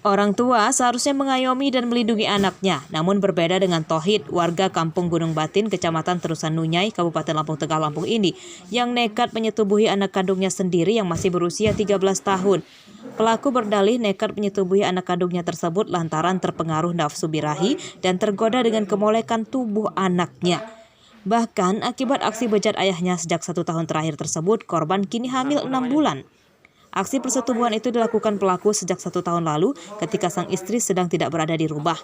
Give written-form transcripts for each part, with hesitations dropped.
Orang tua seharusnya mengayomi dan melindungi anaknya, namun berbeda dengan Tohid, warga kampung Gunung Batin, Kecamatan Terusan Nunyai, Kabupaten Lampung Tengah, Lampung ini, yang nekat menyetubuhi anak kandungnya sendiri yang masih berusia 13 tahun. Pelaku berdalih nekat menyetubuhi anak kandungnya tersebut lantaran terpengaruh nafsu birahi dan tergoda dengan kemolekan tubuh anaknya. Bahkan akibat aksi bejat ayahnya sejak 1 tahun terakhir tersebut, korban kini hamil 6 bulan. Aksi persetubuhan itu dilakukan pelaku sejak 1 tahun lalu ketika sang istri sedang tidak berada di rumah.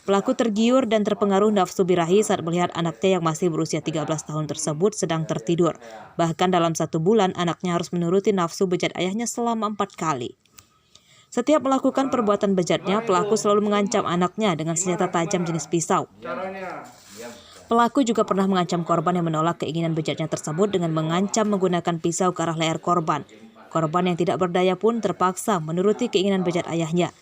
Pelaku tergiur dan terpengaruh nafsu birahi saat melihat anaknya yang masih berusia 13 tahun tersebut sedang tertidur. Bahkan dalam 1 bulan, anaknya harus menuruti nafsu bejat ayahnya selama 4 kali. Setiap melakukan perbuatan bejatnya, pelaku selalu mengancam anaknya dengan senjata tajam jenis pisau. Pelaku juga pernah mengancam korban yang menolak keinginan bejatnya tersebut dengan mengancam menggunakan pisau ke arah leher korban. Korban yang tidak berdaya pun terpaksa menuruti keinginan bejat ayahnya.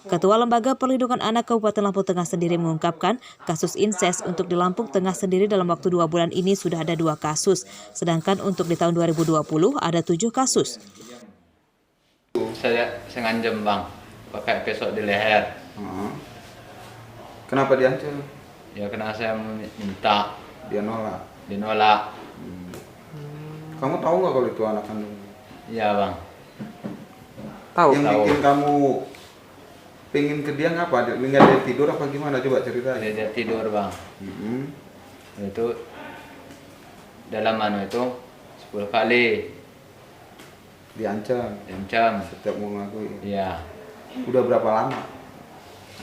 Ketua Lembaga Perlindungan Anak Kabupaten Lampung Tengah sendiri mengungkapkan kasus inses untuk di Lampung Tengah sendiri dalam waktu 2 bulan ini sudah ada 2 kasus. Sedangkan untuk di tahun 2020 ada 7 kasus. Saya ngancam bang, pakai pisau di leher. Kenapa diancam? Ya karena saya minta. Dia nolak. Dinolak. Kamu tahu nggak kalau itu anak kandung? Iya bang. Tahu. Yang Tahu. bikin kamu pengen ke dia ngapa? Lihat dia tidur apa gimana? Coba cerita. Dia tidur bang. Itu dalam itu 10 kali Diancam. Setiap mau ngakui. Iya. Udah berapa lama?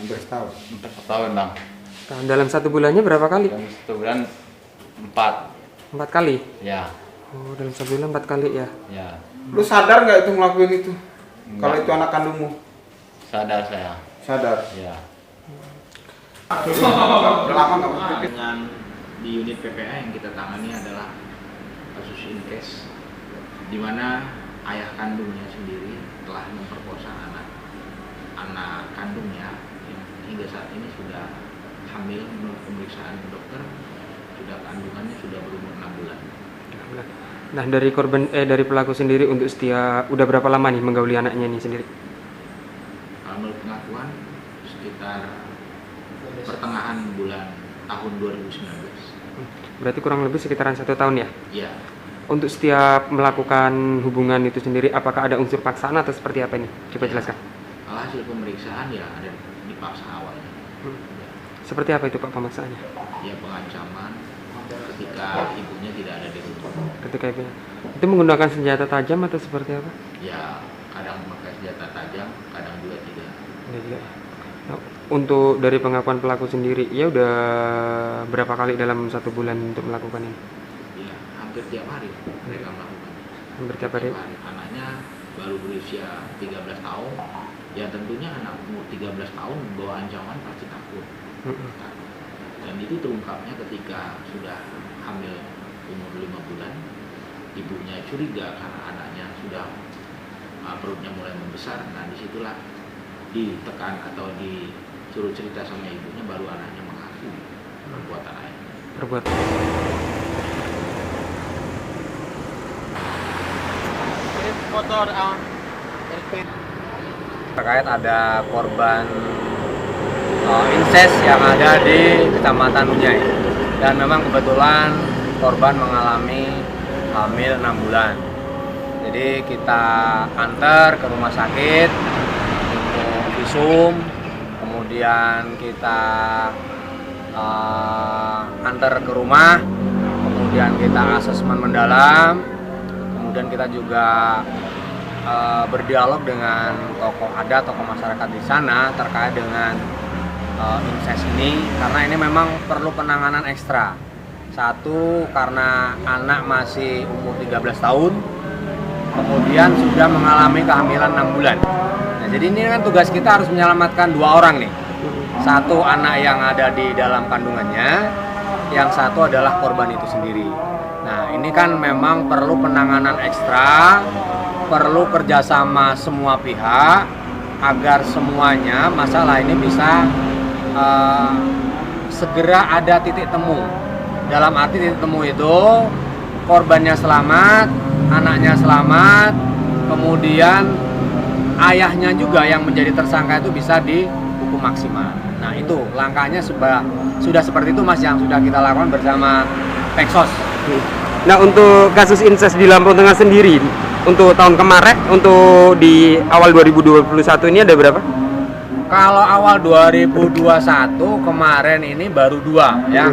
Hampir setahun. 4 tahun bang. Dalam 1 bulannya berapa kali? Dalam 1 bulan 4. 4 kali? Ya. Oh, dalam 1 bulan 4 kali ya? Ya. Lu sadar nggak itu ngelakuin itu? Enggak. Kalau itu anak kandungmu? Sadar saya. Sadar. Ya. Udah lama nggak Mas? Dengan di unit PPA yang kita tangani adalah kasus incest di mana ayah kandungnya sendiri telah memperkosa anak kandungnya yang hingga saat ini sudah hamil. Menurut pemeriksaan dokter sudah kandungannya sudah berumur 6 bulan. Nah, dari dari pelaku sendiri untuk setia udah berapa lama nih menggauli anaknya ini sendiri? Menurut pengakuan sekitar pertengahan bulan tahun 2019. Berarti kurang lebih sekitaran 1 tahun ya? Iya. Untuk setiap melakukan hubungan itu sendiri, apakah ada unsur paksaan atau seperti apa ini? Coba jelaskan. Kalau hasil pemeriksaan ya ada dipaksa awalnya. Seperti apa itu Pak pemaksaannya? Ya pengancaman ketika ibunya tidak ada di rumah. Ketika itu menggunakan senjata tajam atau seperti apa? Ya kadang memakai senjata tajam, kadang juga tidak. Nah, untuk dari pengakuan pelaku sendiri, ya udah berapa kali dalam 1 bulan untuk melakukan ini? Ya hampir tiap hari mereka melakukan. Hampir tiap hari. Anaknya baru berusia 13 tahun. Ya tentunya anak umur 13 tahun bawa ancaman pasti takut. Dan itu terungkapnya ketika sudah hamil umur 5 bulan, ibunya curiga karena anaknya sudah perutnya mulai membesar. Nah disitulah ditekan atau disuruh cerita sama ibunya, baru anaknya mengaku perbuatan ayahnya. Perbuatan. Terkait ada korban incest yang ada di Kecamatan Nunyai, dan memang kebetulan korban mengalami hamil 6 bulan. Jadi kita antar ke rumah sakit untuk visum, kemudian kita antar ke rumah, kemudian kita asesmen mendalam, kemudian kita juga berdialog dengan tokoh adat, tokoh masyarakat di sana terkait dengan incest ini, karena ini memang perlu penanganan ekstra. Satu, karena anak masih umur 13 tahun, kemudian sudah mengalami kehamilan 6 bulan. Nah, jadi ini kan tugas kita harus menyelamatkan 2 orang nih. Satu, anak yang ada di dalam kandungannya, yang satu adalah korban itu sendiri. Nah, ini kan memang perlu penanganan ekstra, perlu kerjasama semua pihak agar semuanya masalah ini bisa segera ada titik temu. Dalam arti titik temu itu korbannya selamat, anaknya selamat, kemudian ayahnya juga yang menjadi tersangka itu bisa dihukum maksimal. Nah itu langkahnya sudah seperti itu Mas yang sudah kita lakukan bersama Peksos. Nah untuk kasus incest di Lampung Tengah sendiri untuk tahun kemarin, untuk di awal 2021 ini ada berapa? Kalau awal 2021 kemarin ini baru 2 ya.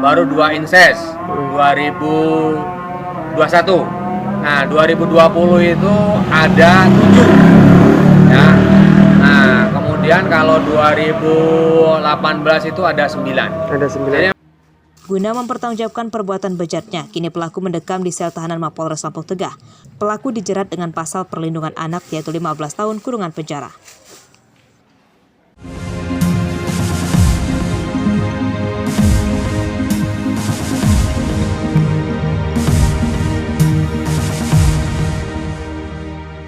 Baru 2 incest 2021. Nah 2020 itu ada 7 ya. Nah kemudian kalau 2018 itu ada 9. Ada 9. Guna mempertanggungjawabkan perbuatan bejatnya, kini pelaku mendekam di sel tahanan Mapolres Lampung Tengah. Pelaku dijerat dengan pasal perlindungan anak yaitu 15 tahun kurungan penjara.